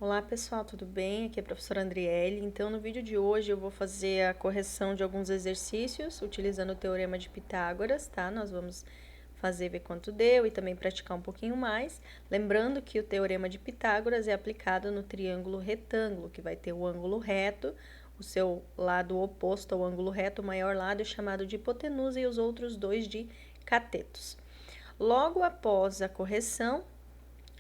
Olá pessoal, tudo bem? Aqui é a professora Andriele. Então, no vídeo de hoje eu vou fazer a correção de alguns exercícios utilizando o Teorema de Pitágoras, tá? Nós vamos fazer ver quanto deu e também praticar um pouquinho mais. Lembrando que o Teorema de Pitágoras é aplicado no triângulo retângulo, que vai ter o ângulo reto, o seu lado oposto ao ângulo reto, o maior lado é chamado de hipotenusa e os outros dois de catetos. Logo após a correção,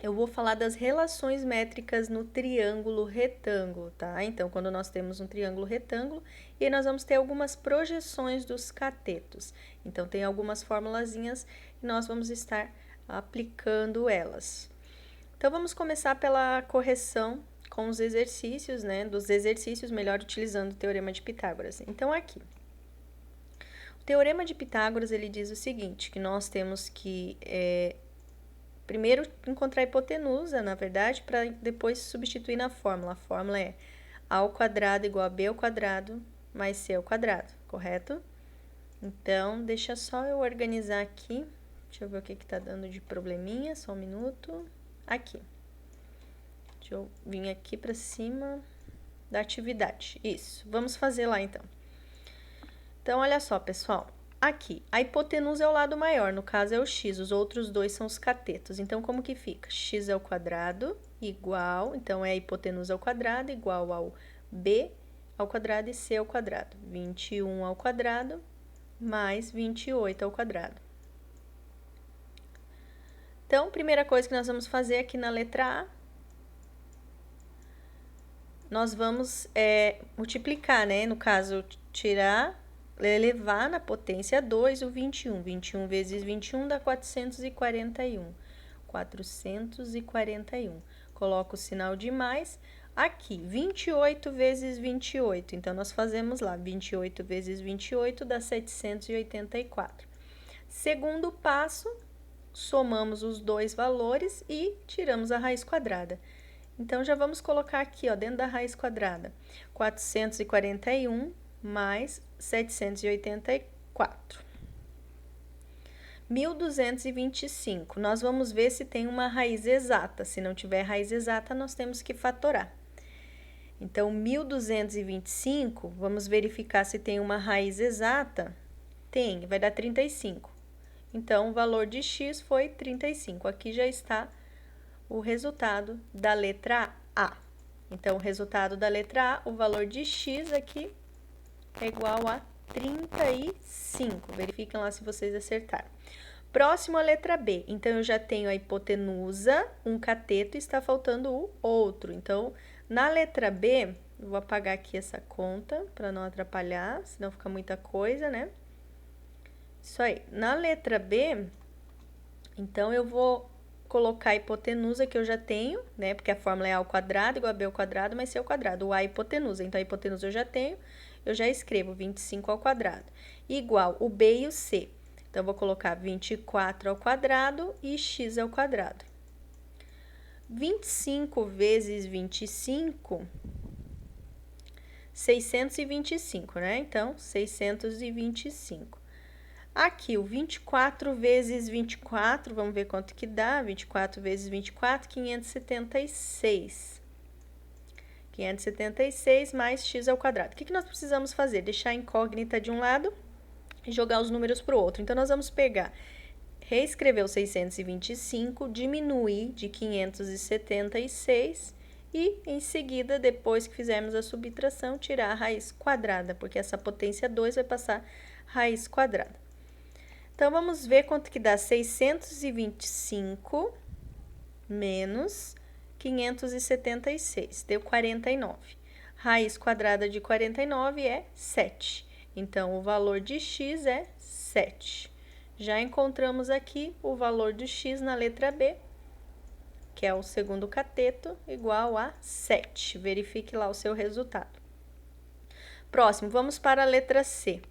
eu vou falar das relações métricas no triângulo retângulo, tá? Então, quando nós temos um triângulo retângulo, e aí nós vamos ter algumas projeções dos catetos. Então, tem algumas formulazinhas e nós vamos estar aplicando elas. Então, vamos começar pela correção com os exercícios, né? Dos exercícios, melhor utilizando o Teorema de Pitágoras. Então, aqui. O Teorema de Pitágoras, ele diz o seguinte, que nós temos que primeiro encontrar a hipotenusa, na verdade, para depois substituir na fórmula. A fórmula é a ao quadrado igual a b ao quadrado mais c ao quadrado, correto? Então, deixa só eu organizar aqui. Deixa eu ver o que está dando de probleminha, só um minuto. Aqui. Deixa eu vir aqui para cima da atividade. Isso, vamos fazer lá então. Então, olha só, pessoal. Aqui, a hipotenusa é o lado maior, no caso é o x, os outros dois são os catetos. Então, como que fica? X ao quadrado igual, então é a hipotenusa ao quadrado igual ao b ao quadrado e c ao quadrado. 21 ao quadrado mais 28 ao quadrado. Então, primeira coisa que nós vamos fazer aqui na letra A, nós vamos multiplicar, né? No caso, elevar na potência 2 o 21. 21 vezes 21 dá 441. 441. Coloco o sinal de mais. Aqui, 28 vezes 28. Então, nós fazemos lá, 28 vezes 28 dá 784. Segundo passo, somamos os dois valores e tiramos a raiz quadrada. Então, já vamos colocar aqui, ó, dentro da raiz quadrada, 441 mais 784. 1.225. Nós vamos ver se tem uma raiz exata. Se não tiver raiz exata, nós temos que fatorar. Então, 1.225, vamos verificar se tem uma raiz exata. Tem, vai dar 35. Então, o valor de x foi 35. Aqui já está o resultado da letra A. Então, o resultado da letra A, o valor de x aqui é igual a 35. Verifiquem lá se vocês acertaram. Próximo a letra B. Então, eu já tenho a hipotenusa, um cateto, e está faltando o outro. Então, na letra B, eu vou apagar aqui essa conta para não atrapalhar, senão fica muita coisa, né? Isso aí. Na letra B, então, eu vou colocar a hipotenusa que eu já tenho, né? Porque a fórmula é a ao quadrado igual a b ao quadrado mais c ao quadrado. O a é a hipotenusa. Então, a hipotenusa eu já tenho. Eu já escrevo 25 ao quadrado, igual o b e o c. Então, eu vou colocar 24 ao quadrado e x ao quadrado. 25 vezes 25, 625, né? Então, 625. Aqui, o 24 vezes 24, vamos ver quanto que dá. 24 vezes 24, 576. 576 mais x ao quadrado. O que nós precisamos fazer? Deixar a incógnita de um lado e jogar os números para o outro. Então, nós vamos pegar, reescrever o 625, diminuir de 576 e, em seguida, depois que fizermos a subtração, tirar a raiz quadrada, porque essa potência 2 vai passar raiz quadrada. Então, vamos ver quanto que dá 625 menos 576, deu 49. Raiz quadrada de 49 é 7. Então, o valor de x é 7. Já encontramos aqui o valor de x na letra B, que é o segundo cateto, igual a 7. Verifique lá o seu resultado. Próximo, vamos para a letra C.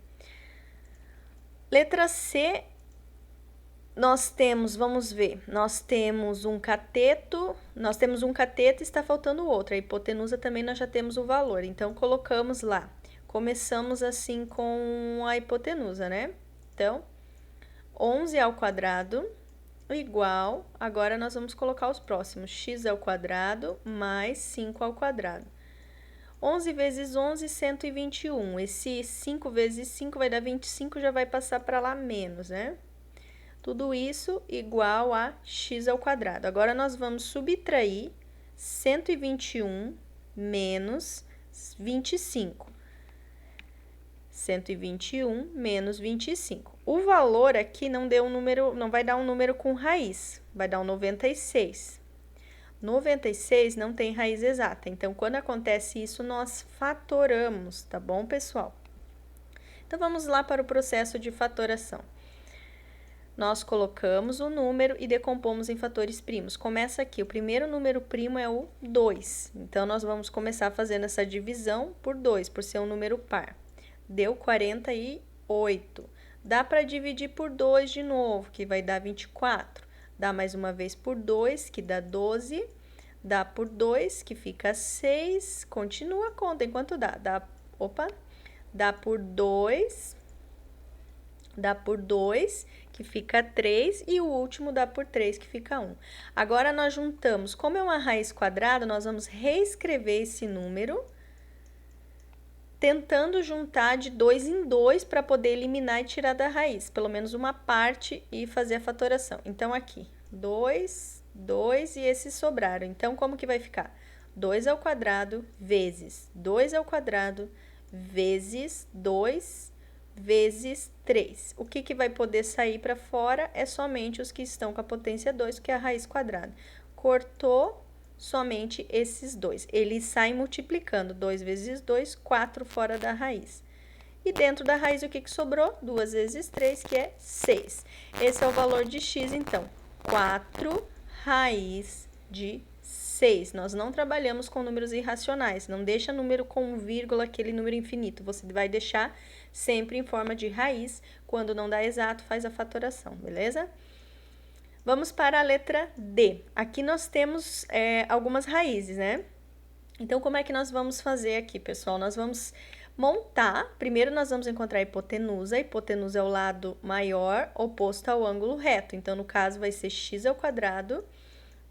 Letra C, nós temos, vamos ver, nós temos um cateto e está faltando outro. A hipotenusa também nós já temos o valor, então colocamos lá. Começamos assim com a hipotenusa, né? Então, 11 ao quadrado igual, agora nós vamos colocar os próximos, x ao quadrado mais 5 ao quadrado. 11 vezes 11, 121. Esse 5 vezes 5 vai dar 25, já vai passar para lá menos, né? Tudo isso igual a x ao quadrado. Agora, nós vamos subtrair 121 menos 25. 121 menos 25. O valor aqui não deu um número, não vai dar um número com raiz, vai dar um 96. 96 não tem raiz exata, então quando acontece isso, nós fatoramos, tá bom, pessoal? Então vamos lá para o processo de fatoração. Nós colocamos o número e decompomos em fatores primos. Começa aqui, o primeiro número primo é o 2, então nós vamos começar fazendo essa divisão por 2, por ser um número par. Deu 48. Dá para dividir por 2 de novo, que vai dar 24. Dá mais uma vez por 2, que dá 12. Dá por 2, que fica 6. Continua a conta enquanto dá. Dá por 2. Dá por 2, que fica 3. E o último dá por 3, que fica 1. Agora, nós juntamos. Como é uma raiz quadrada, nós vamos reescrever esse número, tentando juntar de 2 em 2 para poder eliminar e tirar da raiz, pelo menos uma parte, e fazer a fatoração. Então, aqui, 2, 2 e esses sobraram. Então, como que vai ficar? 2 ao quadrado vezes 2 ao quadrado vezes 2 vezes 3. O que vai poder sair para fora é somente os que estão com a potência 2, que é a raiz quadrada. Cortou somente esses dois. Eles saem multiplicando. 2 vezes 2, 4 fora da raiz. E dentro da raiz, o que sobrou? 2 vezes 3, que é 6. Esse é o valor de x, então. 4 raiz de 6. Nós não trabalhamos com números irracionais. Não deixa número com vírgula, aquele número infinito. Você vai deixar sempre em forma de raiz. Quando não dá exato, faz a fatoração, beleza? Vamos para a letra D. Aqui nós temos algumas raízes, né? Então, como é que nós vamos fazer aqui, pessoal? Nós vamos montar. Primeiro, nós vamos encontrar a hipotenusa. A hipotenusa é o lado maior oposto ao ângulo reto. Então, no caso, vai ser x ao quadrado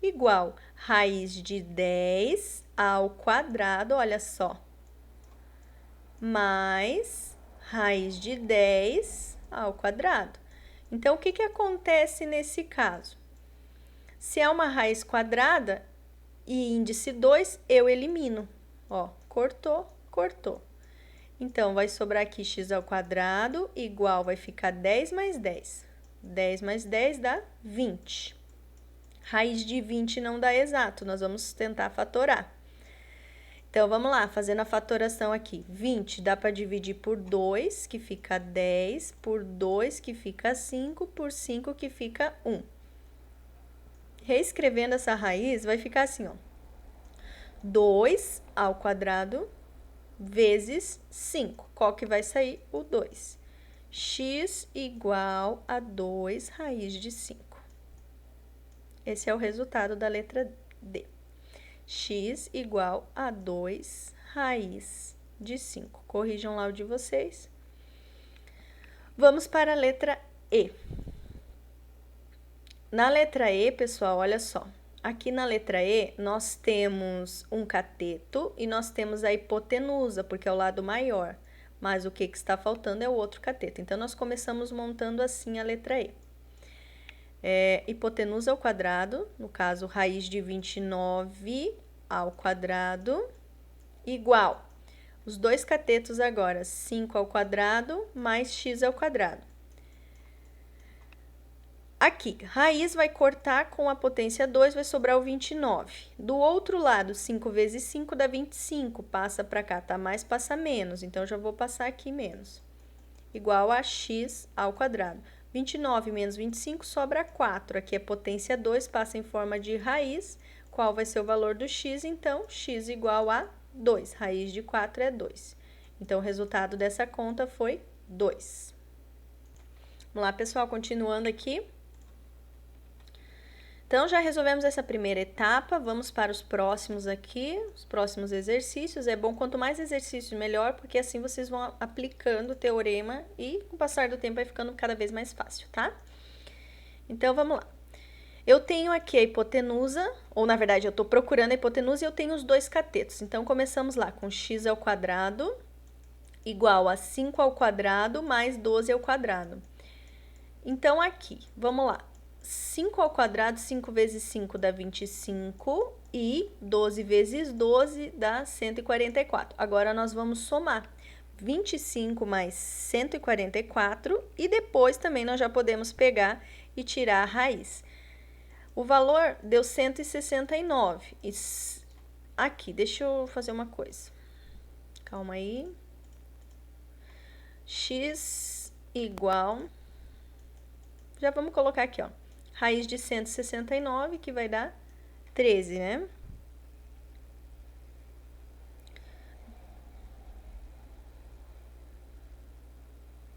igual raiz de 10 ao quadrado, olha só, mais raiz de 10 ao quadrado. Então, o que acontece nesse caso? Se é uma raiz quadrada e índice 2, eu elimino. Ó, cortou, cortou. Então, vai sobrar aqui x ao quadrado igual, vai ficar 10 mais 10. 10 mais 10 dá 20. Raiz de 20 não dá exato, nós vamos tentar fatorar. Então, vamos lá, fazendo a fatoração aqui. 20 dá para dividir por 2, que fica 10, por 2, que fica 5, por 5, que fica 1. Reescrevendo essa raiz, vai ficar assim, ó. 2 ao quadrado vezes 5. Qual que vai sair? O 2. X igual a 2 raiz de 5. Esse é o resultado da letra D. X igual a 2 raiz de 5. Corrijam lá o de vocês. Vamos para a letra E. Na letra E, pessoal, olha só. Aqui na letra E, nós temos um cateto e nós temos a hipotenusa, porque é o lado maior. Mas o que está faltando é o outro cateto. Então, nós começamos montando assim a letra E. Hipotenusa ao quadrado, no caso, raiz de 29 ao quadrado, igual. Os dois catetos agora, 5 ao quadrado mais x ao quadrado. Aqui, raiz vai cortar com a potência 2, vai sobrar o 29. Do outro lado, 5 vezes 5 dá 25. Passa para cá, tá mais, passa menos. Então, já vou passar aqui menos. Igual a x ao quadrado. 29 menos 25 sobra 4. Aqui é potência 2, passa em forma de raiz. Qual vai ser o valor do x? Então, x igual a 2. Raiz de 4 é 2. Então, o resultado dessa conta foi 2. Vamos lá, pessoal, continuando aqui. Então, já resolvemos essa primeira etapa, vamos para os próximos aqui, os próximos exercícios. É bom, quanto mais exercícios, melhor, porque assim vocês vão aplicando o teorema e, com o passar do tempo, vai ficando cada vez mais fácil, tá? Então, vamos lá. Eu tenho aqui a hipotenusa, ou na verdade eu estou procurando a hipotenusa e eu tenho os dois catetos. Então, começamos lá com x ao quadrado igual a 5 ao quadrado mais 12 ao quadrado. Então, aqui, vamos lá. 5 ao quadrado, 5 vezes 5 dá 25 e 12 vezes 12 dá 144. Agora, nós vamos somar 25 mais 144 e depois também nós já podemos pegar e tirar a raiz. O valor deu 169. Aqui, deixa eu fazer uma coisa. Calma aí. X igual... Já vamos colocar aqui, ó. Raiz de 169, que vai dar 13, né?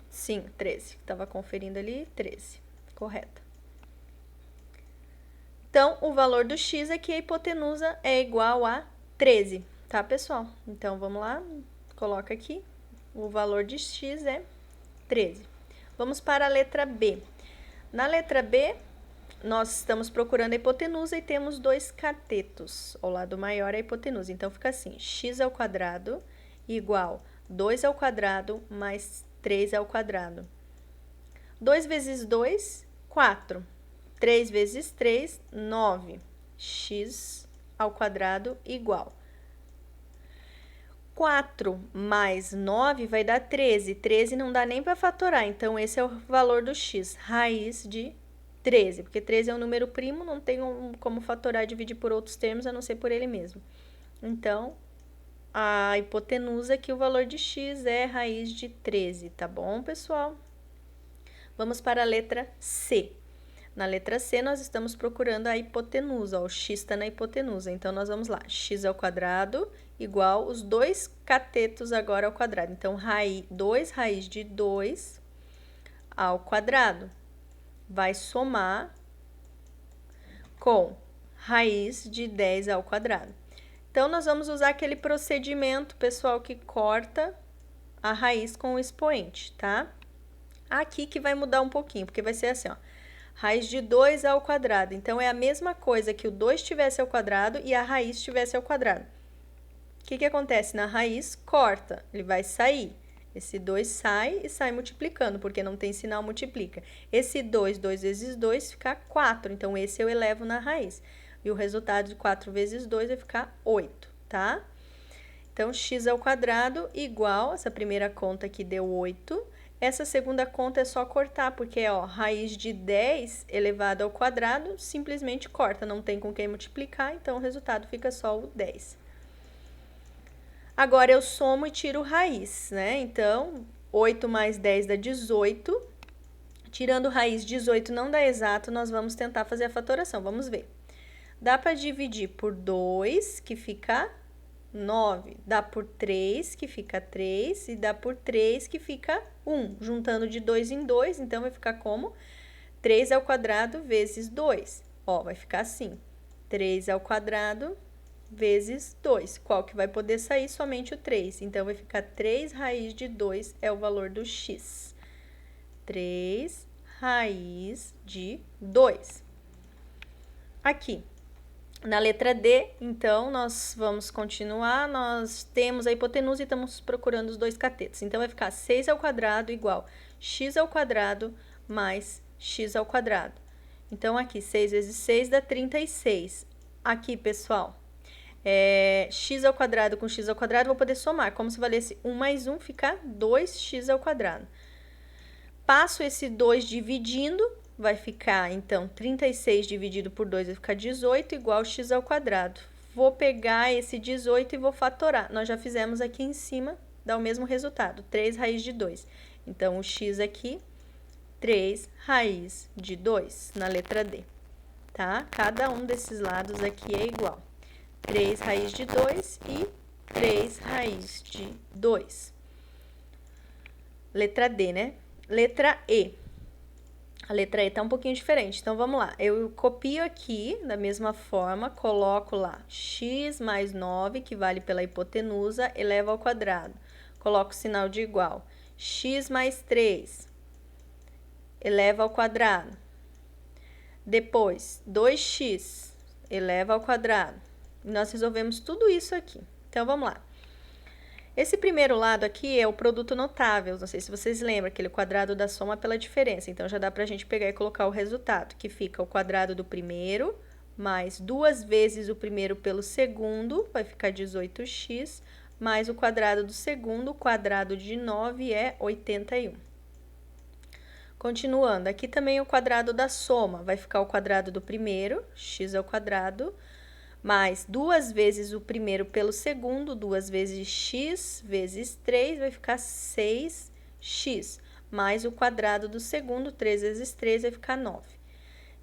Sim, 13. Estava conferindo ali, 13. Correto. Então, o valor do x é que a hipotenusa é igual a 13, tá, pessoal? Então, vamos lá, coloca aqui. O valor de x é 13. Vamos para a letra B. Na letra B, nós estamos procurando a hipotenusa e temos dois catetos. O lado maior é a hipotenusa. Então, fica assim, x ao quadrado igual 2 ao quadrado mais 3 ao quadrado. 2 vezes 2, 4. 3 vezes 3, 9. X ao quadrado igual. 4 mais 9 vai dar 13. 13 não dá nem para fatorar, então esse é o valor do x, raiz de 13. Porque 13 é um número primo, não tem como fatorar e dividir por outros termos, a não ser por ele mesmo. Então, a hipotenusa é que o valor de x é raiz de 13, tá bom, pessoal? Vamos para a letra C. Na letra C, nós estamos procurando a hipotenusa, ó, o x está na hipotenusa. Então, nós vamos lá, x ao quadrado igual os dois catetos agora ao quadrado. Então, 2 raiz de 2 ao quadrado. Vai somar com raiz de 10 ao quadrado. Então, nós vamos usar aquele procedimento, pessoal, que corta a raiz com o expoente, tá? Aqui que vai mudar um pouquinho, porque vai ser assim, ó. Raiz de 2 ao quadrado. Então, é a mesma coisa que o 2 estivesse ao quadrado e a raiz estivesse ao quadrado. O que acontece? Na raiz, corta. Ele vai sair. Esse 2 sai e sai multiplicando, porque não tem sinal multiplica. Esse 2, 2 vezes 2, fica 4. Então, esse eu elevo na raiz. E o resultado de 4 vezes 2 vai ficar 8, tá? Então, x ao quadrado igual, essa primeira conta aqui deu 8. Essa segunda conta é só cortar, porque, ó, raiz de 10 elevado ao quadrado, simplesmente corta, não tem com quem multiplicar, então o resultado fica só o 10. Agora, eu somo e tiro raiz, né? Então, 8 mais 10 dá 18. Tirando raiz 18 não dá exato, nós vamos tentar fazer a fatoração, vamos ver. Dá para dividir por 2, que fica 9. Dá por 3, que fica 3, e dá por 3, que fica 1. Juntando de 2 em 2, então vai ficar como? 3 ao quadrado vezes 2. Ó, vai ficar assim, 3 ao quadrado vezes 2. Qual que vai poder sair? Somente o 3. Então, vai ficar 3 raiz de 2 é o valor do x. 3 raiz de 2. Aqui. Na letra D, então, nós vamos continuar, nós temos a hipotenusa e estamos procurando os dois catetos. Então, vai ficar 6 ao quadrado igual x ao quadrado mais x ao quadrado. Então, aqui, 6 vezes 6 dá 36. Aqui, pessoal, x ao quadrado com x ao quadrado, vou poder somar. Como se valesse 1 mais 1, fica 2x ao quadrado. Passo esse 2 dividindo, vai ficar, então, 36 dividido por 2 vai ficar 18, igual x ao quadrado. Vou pegar esse 18 e vou fatorar. Nós já fizemos aqui em cima, dá o mesmo resultado, 3 raiz de 2. Então, o x aqui, 3 raiz de 2, na letra D, tá? Cada um desses lados aqui é igual. 3 raiz de 2 e 3 raiz de 2. Letra D, né? Letra E. A letra E tá um pouquinho diferente, então vamos lá. Eu copio aqui, da mesma forma, coloco lá x mais 9, que vale pela hipotenusa, eleva ao quadrado. Coloco o sinal de igual. X mais 3, eleva ao quadrado. Depois, 2x eleva ao quadrado. Nós resolvemos tudo isso aqui. Então, vamos lá. Esse primeiro lado aqui é o produto notável. Não sei se vocês lembram, aquele quadrado da soma pela diferença. Então, já dá pra gente pegar e colocar o resultado, que fica o quadrado do primeiro, mais 2 vezes o primeiro pelo segundo, vai ficar 18x, mais o quadrado do segundo, o quadrado de 9 é 81. Continuando, aqui também o quadrado da soma, vai ficar o quadrado do primeiro, x ao quadrado, mais 2 vezes o primeiro pelo segundo, 2 vezes x vezes 3, vai ficar 6x, mais o quadrado do segundo, 3 vezes 3, vai ficar 9.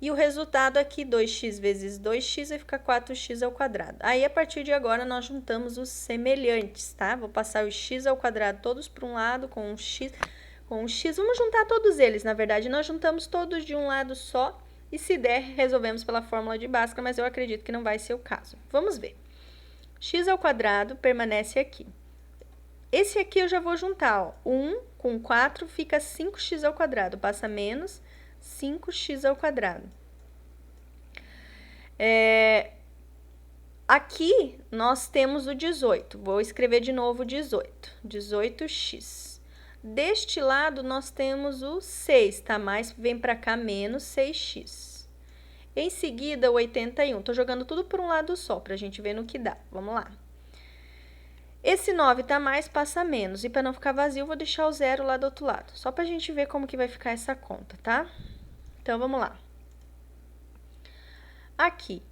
E o resultado aqui, 2x vezes 2x, vai ficar 4x ao quadrado. Aí, a partir de agora, nós juntamos os semelhantes, tá? Vou passar o x ao quadrado todos para um lado, com um x... Vamos juntar todos eles, na verdade, nós juntamos todos de um lado só, e se der, resolvemos pela fórmula de Bhaskara, mas eu acredito que não vai ser o caso. Vamos ver. X ao quadrado permanece aqui. Esse aqui eu já vou juntar, ó. 1 com 4 fica 5x ao quadrado, passa menos 5x ao quadrado. Aqui nós temos o 18, vou escrever de novo 18, 18x. Deste lado, nós temos o 6, tá? Mais vem para cá, menos 6x. Em seguida, o 81. Tô jogando tudo por um lado só, pra gente ver no que dá. Vamos lá. Esse 9 tá mais, passa menos. E para não ficar vazio, vou deixar o 0 lá do outro lado. Só pra gente ver como que vai ficar essa conta, tá? Então, vamos lá. Aqui,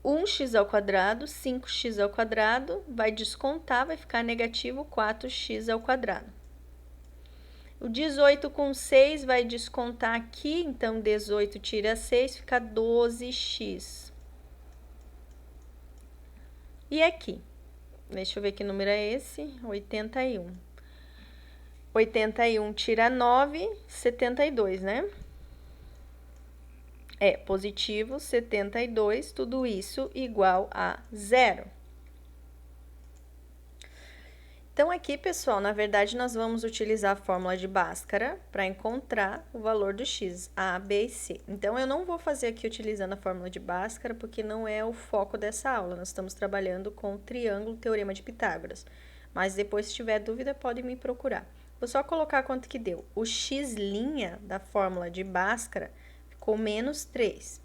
1x ao quadrado, 5x ao quadrado, vai descontar, vai ficar negativo 4x ao quadrado. O 18 com 6 vai descontar aqui, então 18 tira 6, fica 12x. E aqui? Deixa eu ver que número é esse, 81. 81 tira 9, 72, né? É positivo 72, tudo isso igual a 0. Então, aqui, pessoal, na verdade, nós vamos utilizar a fórmula de Bhaskara para encontrar o valor do x, a, b e c. Então, eu não vou fazer aqui utilizando a fórmula de Bhaskara, porque não é o foco dessa aula. Nós estamos trabalhando com o triângulo Teorema de Pitágoras. Mas depois, se tiver dúvida, pode me procurar. Vou só colocar quanto que deu. O x' da fórmula de Bhaskara ficou menos 3.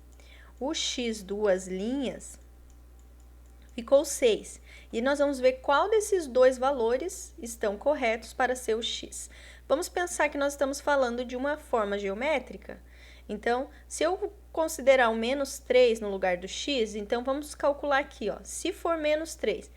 O x duas linhas ficou 6. E nós vamos ver qual desses dois valores estão corretos para ser o x. Vamos pensar que nós estamos falando de uma forma geométrica. Então, se eu considerar o menos 3 no lugar do x, então vamos calcular aqui, ó. Se for menos 3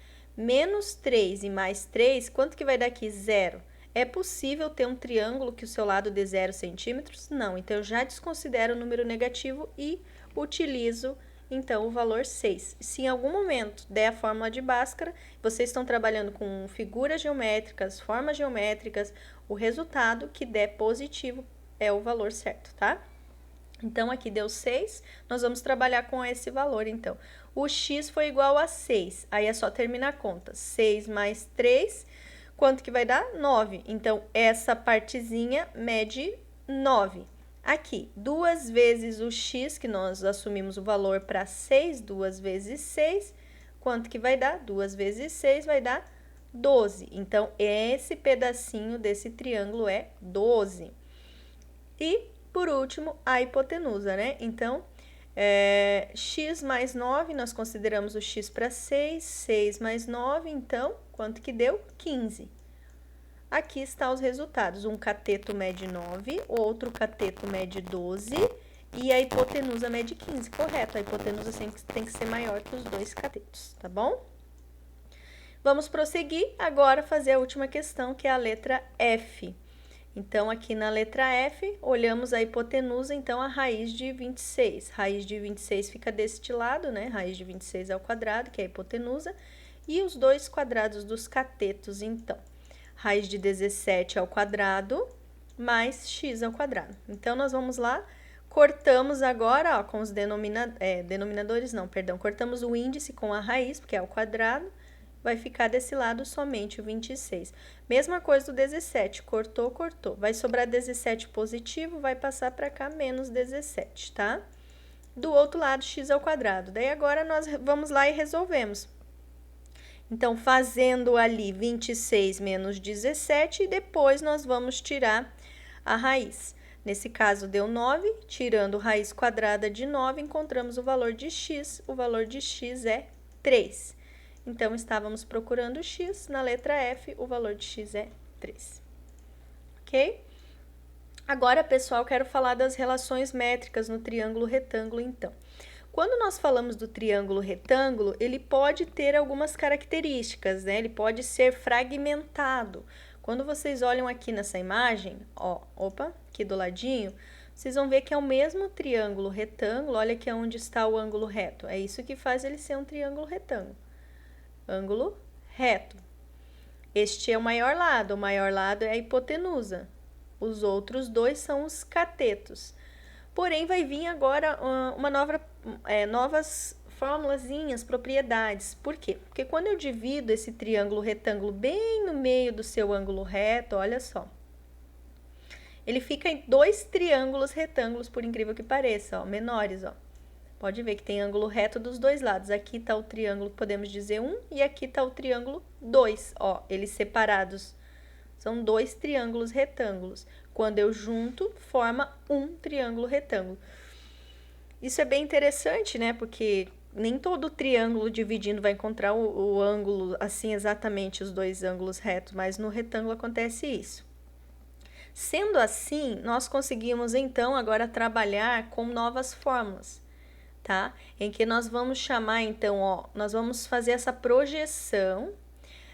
e mais 3, quanto que vai dar aqui? 0. É possível ter um triângulo que o seu lado dê 0 centímetros? Não. Então, eu já desconsidero o número negativo e utilizo então, o valor 6. Se em algum momento der a fórmula de Bhaskara, vocês estão trabalhando com figuras geométricas, formas geométricas, o resultado que der positivo é o valor certo, tá? Então, aqui deu 6, nós vamos trabalhar com esse valor, então. O x foi igual a 6, aí é só terminar a conta. 6 mais 3, quanto que vai dar? 9. Então, essa partezinha mede 9. Aqui, 2 vezes o x, que nós assumimos o valor para 6, 2 vezes 6, quanto que vai dar? 2 vezes 6 vai dar 12. Então, esse pedacinho desse triângulo é 12. E, por último, a hipotenusa, né? Então, x mais 9, nós consideramos o x para 6, 6 mais 9, então, quanto que deu? 15. Aqui estão os resultados. Um cateto mede 9, o outro cateto mede 12 e a hipotenusa mede 15. Correto, a hipotenusa sempre tem que ser maior que os dois catetos, tá bom? Vamos prosseguir agora fazer a última questão, que é a letra F. Então, aqui na letra F, olhamos a hipotenusa, então, a raiz de 26. Raiz de 26 fica deste lado, né? Raiz de 26 ao quadrado, que é a hipotenusa, e os dois quadrados dos catetos, então. Raiz de 17 ao quadrado, mais x ao quadrado. Então, nós vamos lá, cortamos agora, ó, com os denominadores, não, perdão, cortamos o índice com a raiz, porque é ao quadrado, vai ficar desse lado somente o 26. Mesma coisa do 17, cortou, cortou. Vai sobrar 17 positivo, vai passar para cá menos 17, tá? do outro lado x ao quadrado. Daí agora nós vamos lá e resolvemos. Então, fazendo ali 26 menos 17 e depois nós vamos tirar a raiz. Nesse caso deu 9, tirando raiz quadrada de 9, encontramos o valor de x. O valor de x é 3. Então, estávamos procurando x, na letra F, o valor de x é 3. Ok? Agora, pessoal, quero falar das relações métricas no triângulo retângulo, então. Quando nós falamos do triângulo retângulo, ele pode ter algumas características, né? Ele pode ser fragmentado. Quando vocês olham aqui nessa imagem, ó, opa, aqui do ladinho, vocês vão ver que é o mesmo triângulo retângulo. Olha aqui onde está o ângulo reto. É isso que faz ele ser um triângulo retângulo. Ângulo reto. Este é o maior lado é a hipotenusa. Os outros dois são os catetos. Porém, vai vir agora novas formulazinhas, propriedades. Por quê? Porque quando eu divido esse triângulo retângulo bem no meio do seu ângulo reto, olha só. Ele fica em dois triângulos retângulos, por incrível que pareça, ó, menores, ó. Pode ver que tem ângulo reto dos dois lados. Aqui está o triângulo, podemos dizer 1, e aqui está o triângulo 2, ó. Eles separados são dois triângulos retângulos. Quando eu junto, forma um triângulo retângulo. Isso é bem interessante, né? Porque nem todo triângulo dividindo vai encontrar o ângulo, assim, exatamente os dois ângulos retos, mas no retângulo acontece isso. Sendo assim, nós conseguimos, então, agora trabalhar com novas fórmulas, tá? Em que nós vamos chamar, então, ó, nós vamos fazer essa projeção.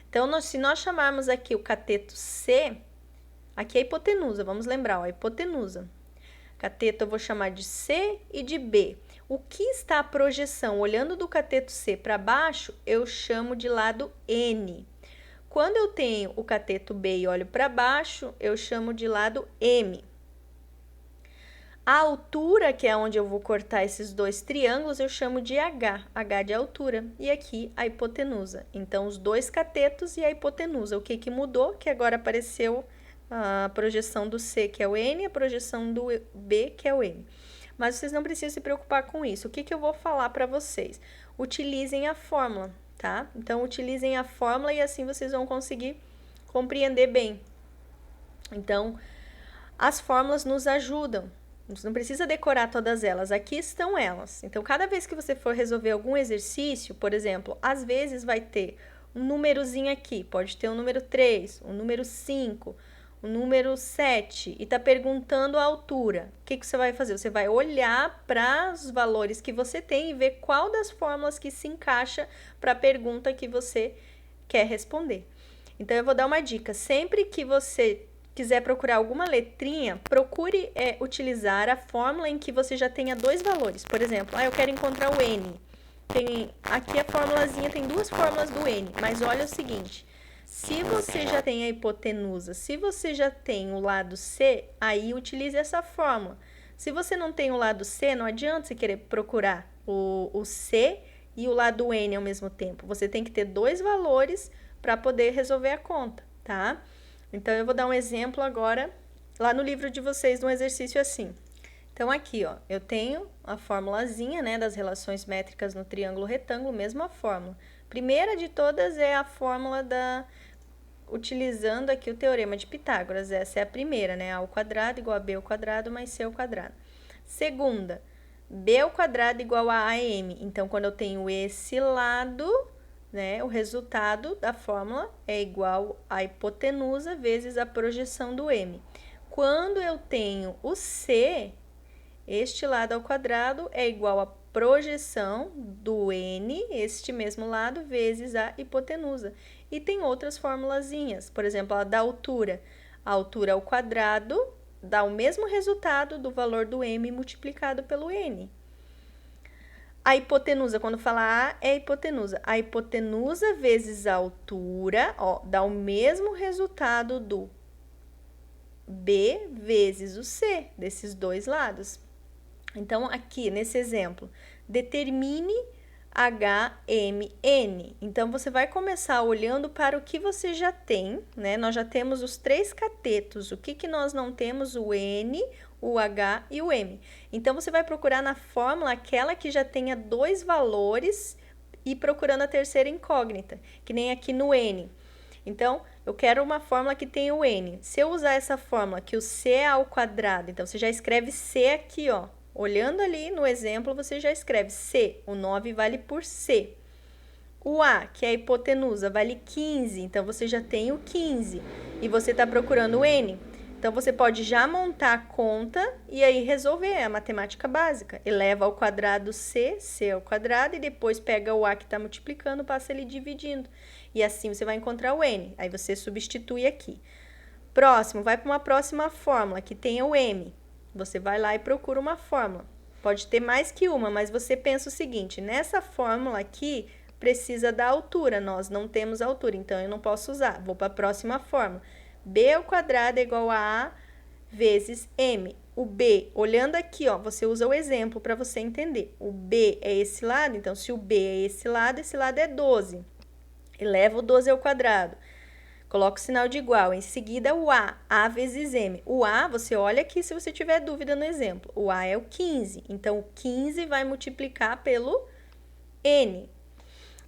Então, se nós chamarmos aqui o cateto C, aqui é a hipotenusa, vamos lembrar, ó, a hipotenusa. Cateto eu vou chamar de C e de B. O que está a projeção? Olhando do cateto C para baixo, eu chamo de lado N. Quando eu tenho o cateto B e olho para baixo, eu chamo de lado M. A altura, que é onde eu vou cortar esses dois triângulos, eu chamo de H, H de altura, e aqui a hipotenusa. Então, os dois catetos e a hipotenusa. O que que mudou? Que agora apareceu a projeção do C, que é o N, e a projeção do B, que é o M. Mas vocês não precisam se preocupar com isso. O que que eu vou falar para vocês? Utilizem a fórmula, tá? Então, utilizem a fórmula e assim vocês vão conseguir compreender bem. Então, as fórmulas nos ajudam. Você não precisa decorar todas elas, aqui estão elas. Então, cada vez que você for resolver algum exercício, por exemplo, às vezes vai ter um númerozinho aqui, pode ter um número 3, um número 5, um número 7, e está perguntando a altura. O que que você vai fazer? Você vai olhar para os valores que você tem e ver qual das fórmulas que se encaixa para a pergunta que você quer responder. Então, eu vou dar uma dica. Sempre que você quiser procurar alguma letrinha, procure utilizar a fórmula em que você já tenha dois valores. Por exemplo, eu quero encontrar o N. Aqui a formulazinha tem duas fórmulas do N, mas olha o seguinte, se você já tem a hipotenusa, se você já tem o lado C, aí utilize essa fórmula. Se você não tem o lado C, não adianta você querer procurar o C e o lado N ao mesmo tempo. Você tem que ter dois valores para poder resolver a conta, tá? Então, eu vou dar um exemplo agora, lá no livro de vocês, de um exercício assim. Então, aqui, ó, eu tenho a formulazinha, né, das relações métricas no triângulo retângulo, mesma fórmula. Primeira de todas é a fórmula utilizando aqui o teorema de Pitágoras. Essa é a primeira, né, a ao quadrado igual a b ao quadrado mais c ao quadrado. Segunda, b ao quadrado igual a am. Então, quando eu tenho esse lado, né, o resultado da fórmula é igual à hipotenusa vezes a projeção do M. Quando eu tenho o C, este lado ao quadrado é igual à projeção do N, este mesmo lado, vezes a hipotenusa. E tem outras formulazinhas, por exemplo, a da altura. A altura ao quadrado dá o mesmo resultado do valor do M multiplicado pelo N. A hipotenusa, quando fala A, é a hipotenusa. A hipotenusa vezes a altura, ó, dá o mesmo resultado do B vezes o C, desses dois lados. Então, aqui, nesse exemplo, determine HMN. Então, você vai começar olhando para o que você já tem, né? Nós já temos os três catetos. O que que nós não temos? O N, o H e o M. Então, você vai procurar na fórmula aquela que já tenha 2 valores e procurando a terceira incógnita, que nem aqui no N. Então, eu quero uma fórmula que tenha o N. Se eu usar essa fórmula, que o C é ao quadrado, então você já escreve C aqui, ó. Olhando ali no exemplo, você já escreve C, o 9 vale por C. O A, que é a hipotenusa, vale 15, então você já tem o 15. E você está procurando o N. Então, você pode já montar a conta e aí resolver a matemática básica. Eleva ao quadrado C, C ao quadrado, e depois pega o A que está multiplicando, passa ele dividindo. E assim você vai encontrar o N. Aí você substitui aqui. Próximo, vai para uma próxima fórmula que tenha o M. Você vai lá e procura uma fórmula. Pode ter mais que uma, mas você pensa o seguinte, nessa fórmula aqui precisa da altura, nós não temos altura, então eu não posso usar. Vou para a próxima fórmula. B ao quadrado é igual a A vezes M. O B, olhando aqui, ó, você usa o exemplo para você entender. O B é esse lado, então se o B é esse lado é 12. Eleva o 12 ao quadrado. Coloca o sinal de igual. Em seguida, o A vezes M. O A, você olha aqui se você tiver dúvida no exemplo. O A é o 15. Então, o 15 vai multiplicar pelo N.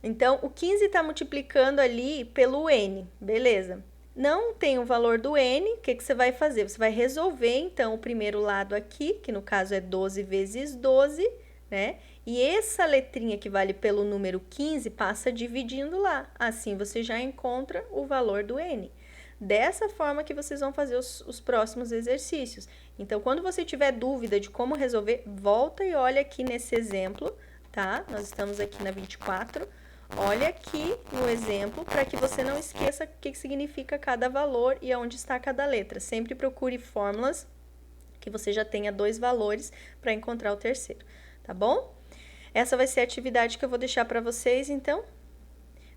Então, o 15 está multiplicando ali pelo N. Beleza. Não tem o valor do N, o que você vai fazer? Você vai resolver, então, o primeiro lado aqui, que no caso é 12 vezes 12, né? E essa letrinha que vale pelo número 15 passa dividindo lá. Assim, você já encontra o valor do N. Dessa forma que vocês vão fazer os próximos exercícios. Então, quando você tiver dúvida de como resolver, volta e olha aqui nesse exemplo, tá? Nós estamos aqui na 24. Olha aqui no exemplo para que você não esqueça o que significa cada valor e aonde está cada letra. Sempre procure fórmulas que você já tenha 2 valores para encontrar o terceiro, tá bom? Essa vai ser a atividade que eu vou deixar para vocês, então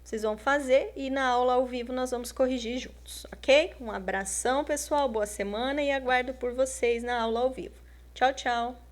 vocês vão fazer e na aula ao vivo nós vamos corrigir juntos, ok? Um abração, pessoal, boa semana e aguardo por vocês na aula ao vivo. Tchau, tchau!